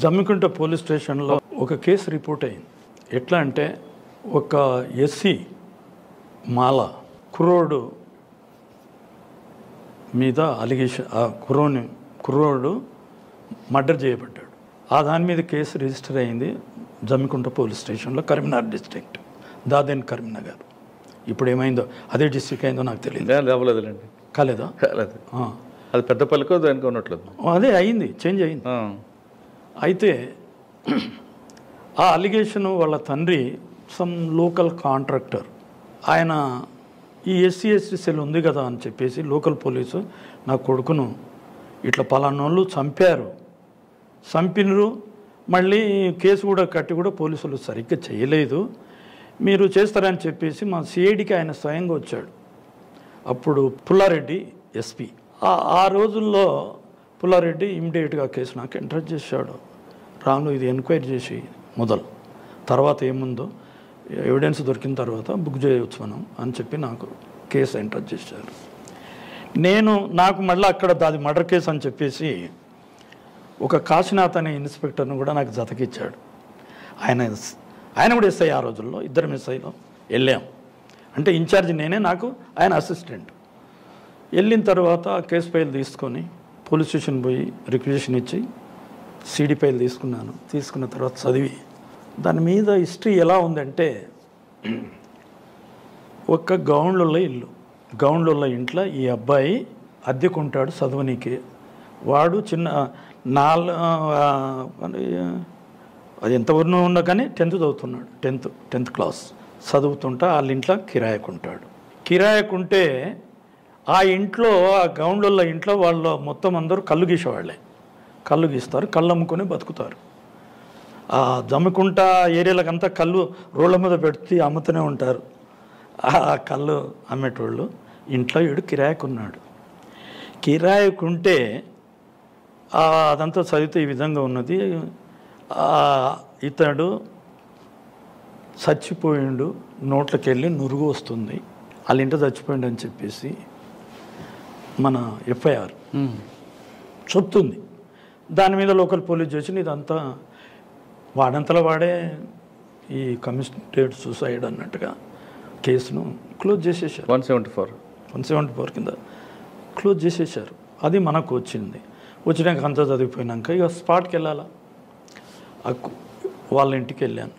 Jammikunta police స్టేషన్లో ఒక case report అయింది. ఎట్లా అంటే ఒక ఎస్సీ మాల కుర్రోడు మీద అలిగేషన్, ఆ కుర్రోడు మర్డర్ చేయబడ్డాడు. ఆ దాని మీద కేసు రిజిస్టర్ అయింది జమ్మికుంట పోలీస్ స్టేషన్లో, కరీంనగర్ డిస్ట్రిక్ట్, దాదేన్ కరీంనగర్. ఇప్పుడు ఏమైందో అదే డిస్ట్రిక్ట్ అయిందో నాకు తెలియదు. అవ్వలేదులేండి. కాలేదా? కాలేదు. అది పెద్దపల్లికో దానికి ఉన్నట్లేదు. అదే అయింది, చేంజ్ అయింది. అయితే ఆ అలిగేషను వాళ్ళ తండ్రి సమ్ లోకల్ కాంట్రాక్టర్, ఆయన ఈ ఎస్సీ ఎస్టీ సెల్ ఉంది కదా అని చెప్పేసి లోకల్ పోలీసు నా కొడుకును ఇట్లా పలానోళ్ళు చంపినరు, మళ్ళీ కేసు కూడా కట్టి కూడా పోలీసులు సరిగ్గా చేయలేదు, మీరు చేస్తారని చెప్పేసి మా సిఐడికి ఆయన స్వయంగా వచ్చాడు. అప్పుడు పుల్లారెడ్డి ఎస్పీ. ఆ రోజుల్లో పుల్లారెడ్డి ఇమ్మీడియట్గా కేసు నాకు ఎంటర్ చేశాడు. రాను ఇది ఎంక్వైరీ చేసి తర్వాత ఏముందో ఎవిడెన్స్ దొరికిన తర్వాత బుక్ చేయవచ్చు మనం అని చెప్పి నాకు కేసు ఎంటర్ చేశారు. నాకు మళ్ళీ అక్కడ అది మర్డర్ కేసు అని చెప్పేసి ఒక కాశీనాథ్ అనే ఇన్స్పెక్టర్ను కూడా నాకు జతకిచ్చాడు. ఆయన కూడా ఎస్ఐ. ఆ రోజుల్లో ఇద్దరం ఎస్ఐలో వెళ్ళాం. అంటే ఇన్ఛార్జ్ నేనే, నాకు ఆయన అసిస్టెంట్. వెళ్ళిన తర్వాత కేసు ఫైల్ తీసుకొని పోలీస్ స్టేషన్ పోయి రిక్వెజిషన్ ఇచ్చి సీడీ ఫైల్ తీసుకున్న తర్వాత చదివి దాని మీద హిస్టరీ ఎలా ఉందంటే, ఒక గౌండ్ల ఇంట్లో ఈ అబ్బాయి అద్దెకుంటాడు చదవనీకి. వాడు చిన్న అది ఎంతవరకు ఉన్నా కానీ 10th చదువుతున్నాడు, 10th క్లాస్ చదువుతుంటా వాళ్ళ ఇంట్లో కిరాయకుంటే ఆ ఇంట్లో, ఆ గౌండ్ల ఇంట్లో వాళ్ళు మొత్తం అందరూ కళ్ళు గీసేవాళ్ళే. కళ్ళు గీస్తారు, కళ్ళు అమ్ముకొని బతుకుతారు. ఆ జమ్మికుంట ఏరియాలకంతా కళ్ళు రోడ్ల మీద పెడితే అమ్ముతూనే ఉంటారు. ఆ కళ్ళు అమ్మేటోళ్ళు ఇంట్లో వీడు కిరాయకుంటే అదంతా చదివితే ఈ విధంగా ఉన్నది. ఇతడు చచ్చిపోయిండు, నోట్లోకి వెళ్ళి నురుగు వస్తుంది, వాళ్ళ ఇంట చచ్చిపోయిండు అని చెప్పేసి మన ఎఫ్ఐఆర్ చెప్తుంది. దాని మీద లోకల్ పోలీస్ స్టేషన్ ఇదంతా వాడంతలో వాడే ఈ కమిషనరేట్ సూసైడ్ అన్నట్టుగా కేసును క్లోజ్ చేసేసారు. 174 కింద క్లోజ్ చేసేసారు. అది మనకు వచ్చినాక అంతా చదివిపోయినాక ఇక స్పాట్కి వెళ్ళాలా, వాళ్ళ ఇంటికి వెళ్ళాను.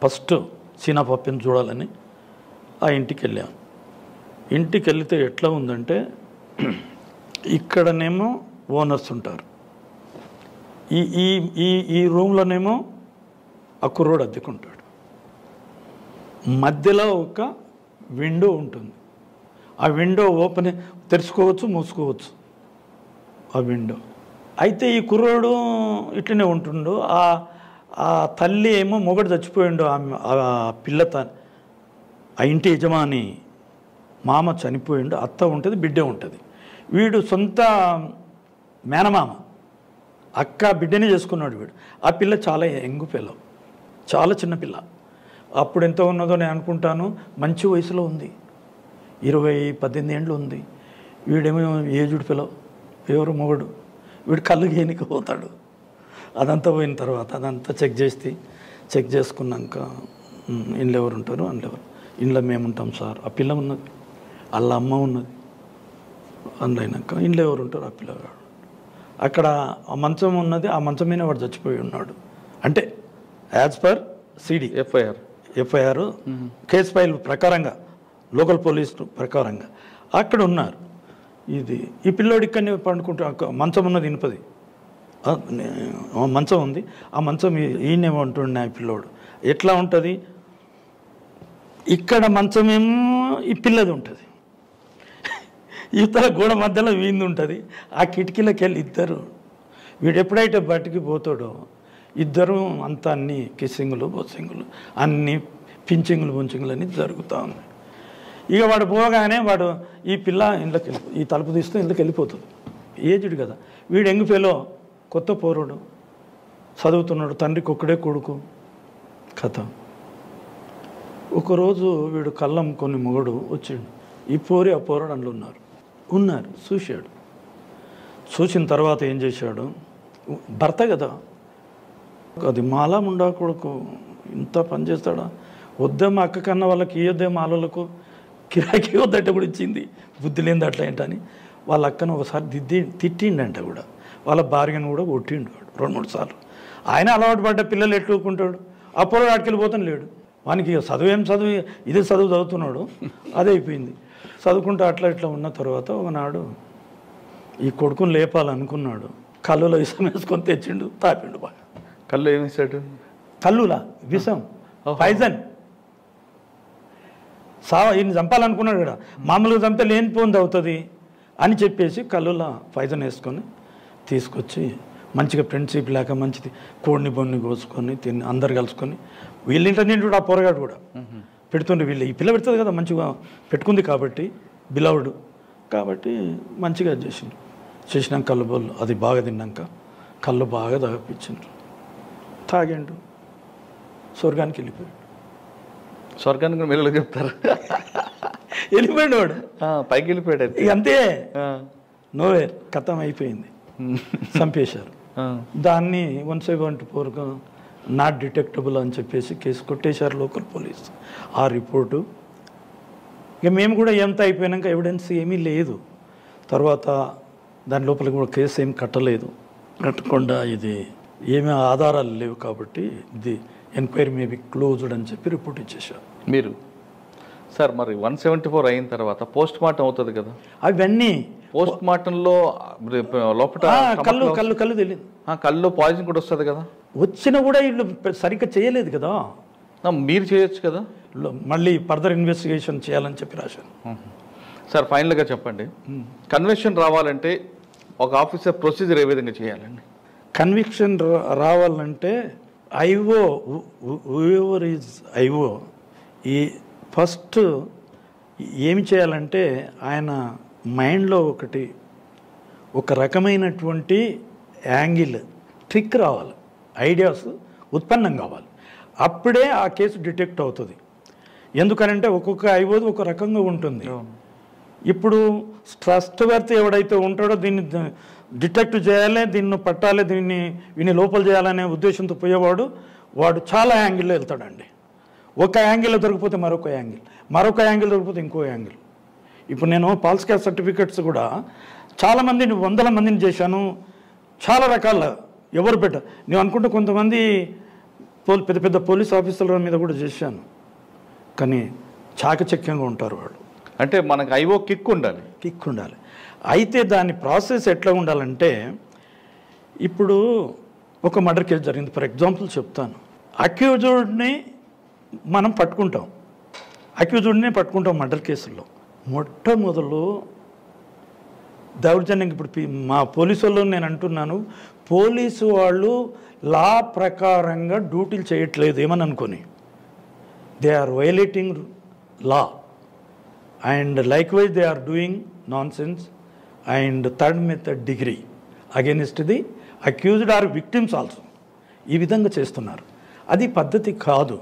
ఫస్ట్ సీనా పప్పిని చూడాలని ఆ ఇంటికి వెళ్ళాను. ఇంటికి వెళితే ఎట్లా ఉందంటే, ఇక్కడనేమో ఓనర్స్ ఉంటారు, ఈ రూమ్లోనేమో ఆ కుర్రోడు అద్దెకుంటాడు, మధ్యలో ఒక విండో ఉంటుంది. ఆ విండో తెరుచుకోవచ్చు, మూసుకోవచ్చు ఆ విండో. అయితే ఈ కుర్రోడు ఇట్లనే ఉంటుండు. ఆ తల్లి ఏమో మొగడు చచ్చిపోయిండు, ఆ ఆ ఇంటి యజమాని మామ చనిపోయిండు, అత్త ఉంటుంది, బిడ్డే ఉంటుంది. వీడు సొంత మేనమామ, అక్క బిడ్డనే చేసుకున్నాడు వీడు. ఆ పిల్ల చాలా యంగ్ పిల్ల, చాలా చిన్న పిల్ల. అప్పుడు ఎంత ఉన్నదో నేను అనుకుంటాను, మంచి వయసులో ఉంది, 18 ఏళ్ళు ఉంది. వీడేమో ఏజుడు పిల్ల, ఎవరు మొగడు. వీడు కళ్ళు గేనికి పోతాడు. అదంతా పోయిన తర్వాత అదంతా చెక్ చేసుకున్నాక ఇంట్లో ఎవరు ఉంటారు, ఇంట్లో మేము ఉంటాం సార్. ఆ పిల్ల ఉన్నది, వాళ్ళ అమ్మ ఉన్నది. అందులోనాక ఇంట్లో ఎవరు ఉంటారు, ఆ పిల్లగాడు. అక్కడ ఆ మంచం ఉన్నది, ఆ మంచం మీద వాడు చచ్చిపోయి ఉన్నాడు. అంటే as per CD FIR case file ప్రకారంగా, లోకల్ పోలీస్ ప్రకారంగా అక్కడ ఉన్నారు. ఈ పిల్లోడు ఇక్కడనే పండుకుంటా, మంచం ఉన్నది ఇనుపది మంచం ఉంది. ఆ మంచం ఈయనేమో ఉంటుండే ఆ పిల్లోడు. ఎట్లా ఉంటుంది, ఇక్కడ మంచమేమో ఈ పిల్లది ఉంటుంది, ఇతర గోడ మధ్యలో వీంది ఉంటుంది. ఆ కిటికీలోకి వెళ్ళి ఇద్దరు, వీడు ఎప్పుడైతే బయటికి పోతాడో ఇద్దరు అంతా అన్ని కిస్సింగులు బొస్సింగులు అన్నీ పించింగులు బొంచింగులు అన్నీ జరుగుతూ ఉన్నాయి. ఇక వాడు పోగానే ఈ పిల్ల ఇంట్లోకి ఈ తలుపు తీస్తూ ఇంట్లోకి వెళ్ళిపోతుంది. ఏజ్డ్ కదా వీడు, యంగ్ ఫెలో, కొత్త పోరుడు, చదువుతున్నాడు, తండ్రికి ఒక్కడే కొడుకు కథ. ఒకరోజు వీడు కళ్ళం కొన్ని మొగడు వచ్చిండు, ఈ పోరి ఆ పోరాడు అందులో ఉన్నారు చూశాడు. చూసిన తర్వాత ఏం చేశాడు, భర్త కదా అది మాలా ముండా కొడుకు ఇంత పని చేస్తాడా? వద్దే మా అక్క కన్నా వాళ్ళకి ఇయ్యొద్దే మాలలకు కిరాకీ వద్దట కూడా ఇచ్చింది, బుద్ధి లేని అట్లా ఏంటని వాళ్ళ అక్కను ఒకసారి తిట్టిండంట కూడా, వాళ్ళ భార్యను కూడా కొట్టిండు వాడు 2-3 సార్లు. ఆయన అలవాటు పడ్డ పిల్లలు ఎట్టుకుంటాడు, అప్పుడు ఆడికెళ్ళిపోతాను లేడు. వానికి చదువు ఇదే చదువు చదువుతున్నాడు, అదే అయిపోయింది. చదువుకుంటూ అట్లా ఇట్లా ఉన్న తర్వాత ఒకనాడు ఈ కొడుకుని లేపాలనుకున్నాడు, కళ్ళులో విషం వేసుకొని తెచ్చిండు, తాపిండు బాగా. కళ్ళు ఏమి వేసాడు? కళ్ళులా విషం, పాయిజన్. ఈయన చంపాలనుకున్నాడు కదా, మామూలుగా చంపితే లేనిపోంది అవుతుంది అని చెప్పేసి కళ్ళులా పాయిజన్ వేసుకొని తీసుకొచ్చి మంచిగా ఫ్రెండ్షిప్ లేక మంచిది కోడిని బొన్ని కోసుకొని తిని అందరు కలుసుకొని వీళ్ళింట నిండు ఆ పొరగాడు కూడా పెడుతుండే. వీళ్ళు ఈ పిల్ల పెడుతుంది కదా, మంచిగా పెట్టుకుంది కాబట్టి బిలవుడు కాబట్టి మంచిగా చేసినాక కళ్ళు బొల్లు అది బాగా తిన్నాక కళ్ళు బాగా తాగిపించిండ్రు, తాగిండు, స్వర్గానికి వెళ్ళిపోయాడు. స్వర్గానికి మెల్లగా చెప్తారు. వెళ్ళిపోయాడు వాడు, పైకి వెళ్ళిపోయాడు. ఇక అంతే, నోవేర్ కథం అయిపోయింది, చంపేశారు. దాన్ని 174 నాట్ డిటెక్టబుల్ అని చెప్పేసి కేసు కొట్టేశారు లోకల్ పోలీసు. ఆ రిపోర్టు ఇక మేము కూడా ఎంత అయిపోయినాక ఎవిడెన్స్ ఏమీ లేదు, తర్వాత దాని లోపల కూడా కేసు ఏం కట్టకుండా ఇది ఏమీ ఆధారాలు లేవు కాబట్టి ఇది ఎంక్వైరీ మేబీ క్లోజ్డ్ అని చెప్పి రిపోర్ట్ ఇచ్చేశారు. మీరు సార్ మరి 174 అయిన తర్వాత పోస్ట్ మార్టం అవుతుంది కదా, అవన్నీ పోస్ట్ మార్టంలో లోపల కళ్ళు తెలియదు, కళ్ళు పాయిజన్ కూడా వస్తుంది కదా, వచ్చినా కూడా వీళ్ళు సరిగ్గా చేయలేదు కదా, మీరు చేయొచ్చు కదా, మళ్ళీ ఫర్దర్ ఇన్వెస్టిగేషన్ చేయాలని చెప్పి రాశాను. సార్ ఫైనల్గా చెప్పండి, కన్విక్షన్ రావాలంటే ఒక ఆఫీసర్ ప్రొసీజర్ ఏ విధంగా చేయాలండి? కన్విక్షన్ రావాలంటే ఐఓ హూఎవర్ ఈజ్ ఐఓ ఈ ఫస్ట్ ఏమి చేయాలంటే ఆయన మైండ్లో ఒక రకమైనటువంటి యాంగిల్ ట్రిక్ రావాలి, ఐడియాస్ ఉత్పన్నం కావాలి, అప్పుడే ఆ కేసు డిటెక్ట్ అవుతుంది. ఎందుకనంటే ఒక్కొక్క ఐఓది ఒక రకంగా ఉంటుంది. ఇప్పుడు ట్రస్ట్ వర్త్ ఎవడైతే ఉంటాడో దీన్ని డిటెక్ట్ చేయాలి, దీన్ని పట్టాలి, వీని లోపల చేయాలనే ఉద్దేశంతో పోయేవాడు వాడు చాలా యాంగిల్లో వెళ్తాడండి. ఒక యాంగిల్లో దొరికిపోతే మరొక యాంగిల్ దొరికిపోతే ఇంకో యాంగిల్. ఇప్పుడు నేను పాల్స్ క్యాస్ట్ సర్టిఫికెట్స్ కూడా చాలామందిని 100 మందిని చేశాను, చాలా రకాల ఎవరు నేను అనుకుంటే కొంతమంది పెద్ద పెద్ద పోలీస్ ఆఫీసర్ల మీద కూడా చేశాను, కానీ చాకచక్యంగా ఉంటారు వాళ్ళు. అంటే మనకు ఐఓ కిక్ ఉండాలి. అయితే దాని ప్రాసెస్ ఎట్లా ఉండాలంటే, ఇప్పుడు ఒక మర్డర్ కేసు జరిగింది, ఫర్ ఎగ్జాంపుల్ చెప్తాను. అక్యూజ్డ్ని మనం పట్టుకుంటాం మర్డర్ కేసుల్లో. మొట్టమొదలు దౌర్జన్యం, ఇప్పుడు మా పోలీసు వాళ్ళు నేను అంటున్నాను, పోలీసు వాళ్ళు లా ప్రకారంగా డ్యూటీలు చేయట్లేదు ఏమని అనుకొని, they are violating law and likewise they are doing nonsense and third method degree against the accused or victims also. ఈ విధంగా చేస్తున్నారు, అది పద్ధతి కాదు.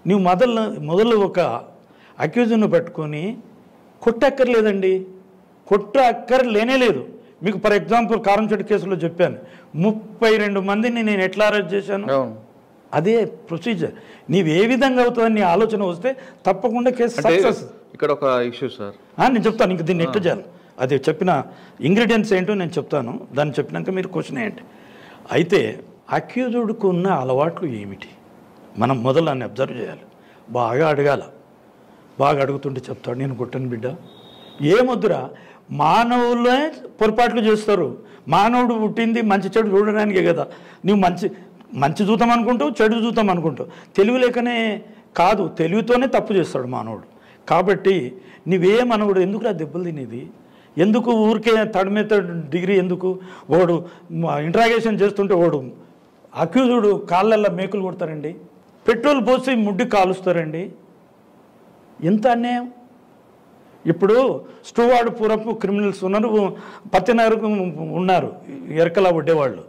నువ్వు మొదలు ఒక అక్యూజ్ను పట్టుకొని కొట్టక్కర్లేదండి, లేనే లేదు. మీకు ఫర్ ఎగ్జాంపుల్ కారంచెట్టు కేసులో చెప్పాను, 32 మందిని నేను ఎట్లా అరెస్ట్ చేశాను, అదే ప్రొసీజర్. నీవు ఏ విధంగా అవుతుందని నీ ఆలోచన వస్తే తప్పకుండా కేసు సక్సెస్. ఇక్కడ ఒక ఇష్యూ సార్ నేను చెప్తాను, ఇంక దీన్ని ఎట్లా చేయాలి అది చెప్పిన ఇంగ్రీడియంట్స్ ఏంటో నేను చెప్తాను, దాన్ని చెప్పినాక మీరు క్వశ్చన్ ఏంటి. అయితే అక్యూజ్డ్కు ఉన్న అలవాట్లు ఏమిటి మనం మొదలు దాన్ని అబ్జర్వ్ చేయాలి, బాగా అడగాల. బాగా అడుగుతుంటే చెప్తాడు, నేను కొట్టను బిడ్డ, ఏమొద్దురా, మానవులే పొరపాట్లు చేస్తారు. మానవుడు పుట్టింది మంచి చెడు చూడడానికే కదా. నువ్వు మంచి చూద్దాం అనుకుంటావు, చెడు చూద్దాం అనుకుంటావు. తెలివి లేకనే కాదు, తెలివితోనే తప్పు చేస్తాడు మానవుడు. కాబట్టి నువ్వే మనవుడు ఎందుకు దెబ్బలు తినేది, ఎందుకు ఊరికే థర్డ్ మెథడ్ డిగ్రీ ఎందుకు? వాడు ఇంట్రాగేషన్ చేస్తుంటే వాడు అక్యూజ్డ్ కాళ్ళల్లో మేకులు కొడతారండి, పెట్రోల్ పోసి ముడ్డి కాలుస్తారండి, ఎంత అన్యాయం. ఇప్పుడు స్టూవార్డ్ పూరపు క్రిమినల్స్ ఉన్నారు, పత్తినగరకు ఉన్నారు ఎరకలా వడ్డేవాళ్ళు.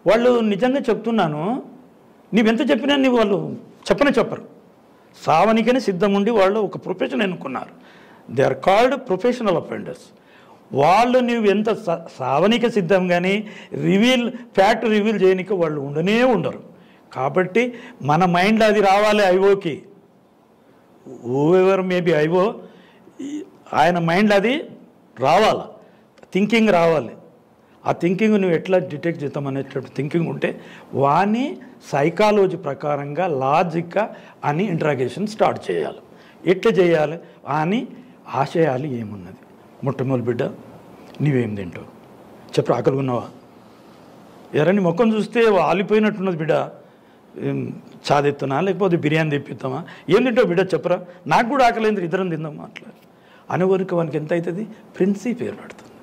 వాళ్ళు నిజంగా చెప్తున్నాను, నీవెంత చెప్పినా నీవు వాళ్ళు చెప్పరు. సావనికనే సిద్ధం ఉండి వాళ్ళు ఒక ప్రొఫెషన్ ఎన్నుకున్నారు. They are called professional offenders. వాళ్ళు నువ్వు ఎంత సావనిక సిద్ధం కానీ ఫ్యాక్ట్ రివీల్ చేయనిక వాళ్ళు ఉండరు. కాబట్టి మన మైండ్లో అది రావాలి ఐఓకి. ఓవెవర్ మేబీ ఐఓ, ఆయన మైండ్లో అది రావాలి, థింకింగ్ రావాలి. ఆ థింకింగ్ నువ్వు ఎట్లా డిటెక్ట్ చేద్దాం అనేటువంటి థింకింగ్ ఉంటే వాని సైకాలజీ ప్రకారంగా లాజిక్గా అని ఇంట్రాగేషన్ స్టార్ట్ చేయాలి. ఎట్లా చేయాలి అని ఆశయాలు ఏమున్నది. మొట్టమొదటి బిడ్డ నీవేం తింటావు చెప్పు, ఆకలి ఉన్నావా? ఎవరని ముఖం చూస్తే ఆలిపోయినట్టున్నది బిడ్డ, చాదెత్తునా లేకపోతే బిర్యానీ తెప్పిద్దామా, ఏం తింటావు బిడ్డ చెప్పరా, నాకు కూడా ఆకలింది, ఇద్దరం తిందామా అట్లా అనేవరకు వానికి ఎంత అవుతుంది, ప్రిన్సిప్ ఏర్పడుతుంది.